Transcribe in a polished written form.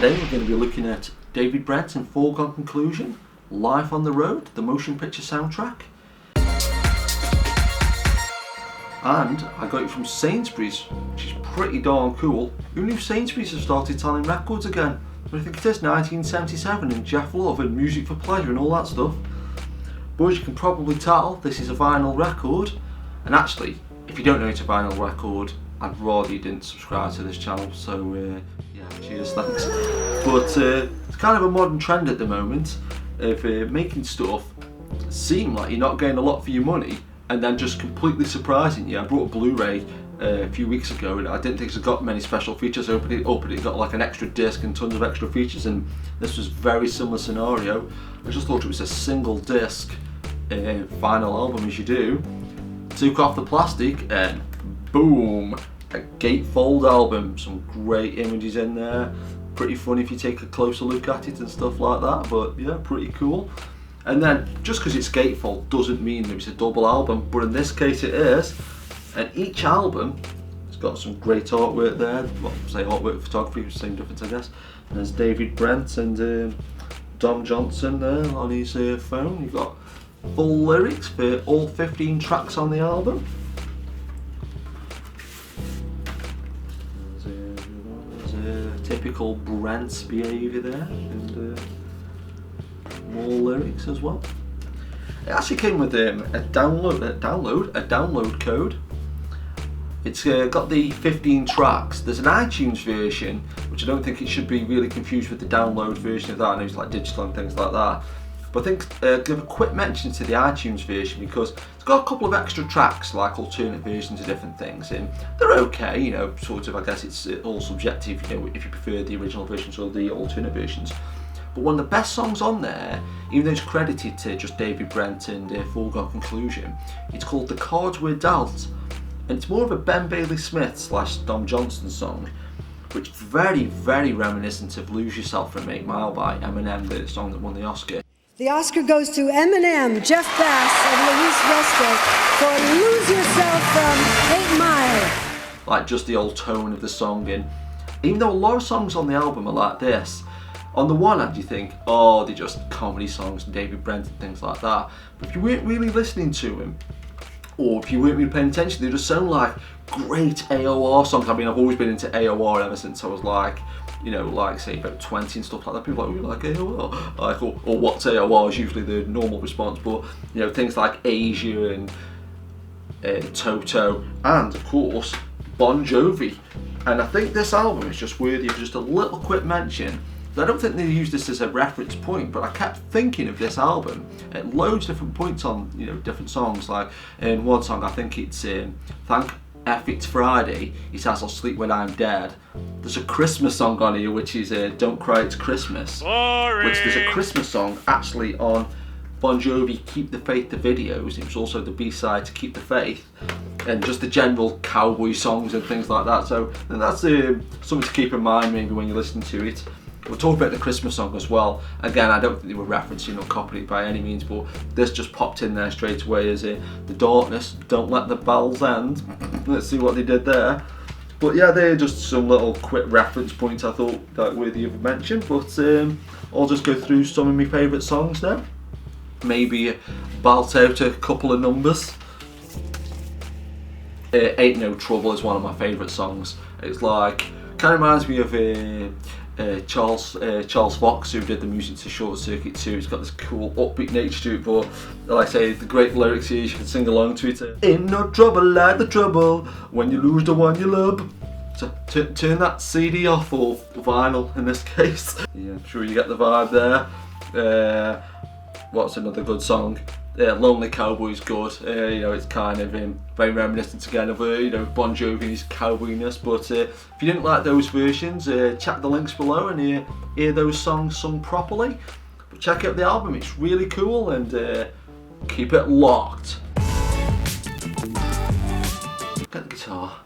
Today we're going to be looking at David Brent and Foregone Conclusion, Life on the Road, the motion picture soundtrack. And I got it from Sainsbury's, which is pretty darn cool. Who knew Sainsbury's have started selling records again? But I think it is 1977 and Jeff Love and Music for Pleasure and all that stuff. But as you can probably tell, this is a vinyl record. And actually, if you don't know it's a vinyl record, I'd rather you didn't subscribe to this channel, so yeah, cheers, thanks. But it's kind of a modern trend at the moment of making stuff seem like you're not getting a lot for your money and then just completely surprising you. I brought a Blu-ray a few weeks ago and I didn't think it got many special features. I opened it up and it got like an extra disc and tons of extra features, and this was a very similar scenario. I just thought it was a single disc vinyl album, as you do. Took off the plastic and boom, a gatefold album. Some great images in there, pretty funny if you take a closer look at it and stuff like that, but yeah, pretty cool. And then just because it's gatefold doesn't mean that it's a double album, but in this case it is. And each album has got some great artwork there. Well, say artwork, photography, same difference I guess. And there's David Brent and Don Johnson there on his phone. You've got full lyrics for all 15 tracks on the album. There's typical Brent behaviour there, and more lyrics as well. It actually came with a download code. It's got the 15 tracks. There's an iTunes version, which I don't think it should be really confused with the download version of that. I know it's like digital and things like that. But I think give a quick mention to the iTunes version because it's got a couple of extra tracks, like alternate versions of different things, and they're okay, you know, sort of. I guess it's all subjective, you know, if you prefer the original versions or the alternate versions. But one of the best songs on there, even though it's credited to just David Brent and Foregone Conclusion, it's called The Cards We're Dealt, and it's more of a Ben Bailey Smith / Don Johnson song, which is very, very reminiscent of Lose Yourself from 8 Mile by Eminem, the song that won the Oscar. The Oscar goes to Eminem, Jeff Bass, and Louise Rester for Lose Yourself from 8 Mile. Like just the old tone of the song, and even though a lot of songs on the album are like this, on the one hand you think, oh, they're just comedy songs and David Brent and things like that, but if you weren't really listening to him, or if you weren't really paying attention, they just sound like great AOR songs. I mean, I've always been into AOR ever since I was like, you know, like say about 20 and stuff like that. People are like, oh, you like AOR? Like, or what's AOR is usually the normal response, but you know, things like Asia and Toto, and of course Bon Jovi. And I think this album is just worthy of just a little quick mention. I don't think they used this as a reference point, but I kept thinking of this album at loads of different points on, you know, different songs. Like in one song, I think it's Thank F It's Friday, it says I'll sleep when I'm dead. There's a Christmas song on here which is Don't Cry It's Christmas. Boring. Which there's a Christmas song actually on Bon Jovi Keep the Faith the videos. It was also the B-side to Keep the Faith, and just the general cowboy songs and things like that. So that's something to keep in mind maybe when you listen to it. We'll talk about the Christmas song as well. Again, I don't think they were referencing or copying it by any means, but this just popped in there straight away as The Darkness, Don't Let the Bells End. Let's see what they did there. But yeah, they're just some little quick reference points I thought that worthy of mention. But I'll just go through some of my favourite songs now. Maybe belt out a couple of numbers. Ain't No Trouble is one of my favourite songs. It's like, kind of reminds me of Charles Fox, who did the music to Short Circuit 2. It's got this cool upbeat nature to it, but like I say, the great lyrics here, you can sing along to it. Ain't no trouble like the trouble when you lose the one you love. So turn that CD off, or vinyl in this case. Yeah, I'm sure you get the vibe there. What's another good song? Lonely Cowboy's good. You know, it's kind of very reminiscent again of you know, Bon Jovi and his cowboyness. But if you didn't like those versions, check the links below and hear those songs sung properly. But check out the album; it's really cool, and keep it locked. Get the guitar.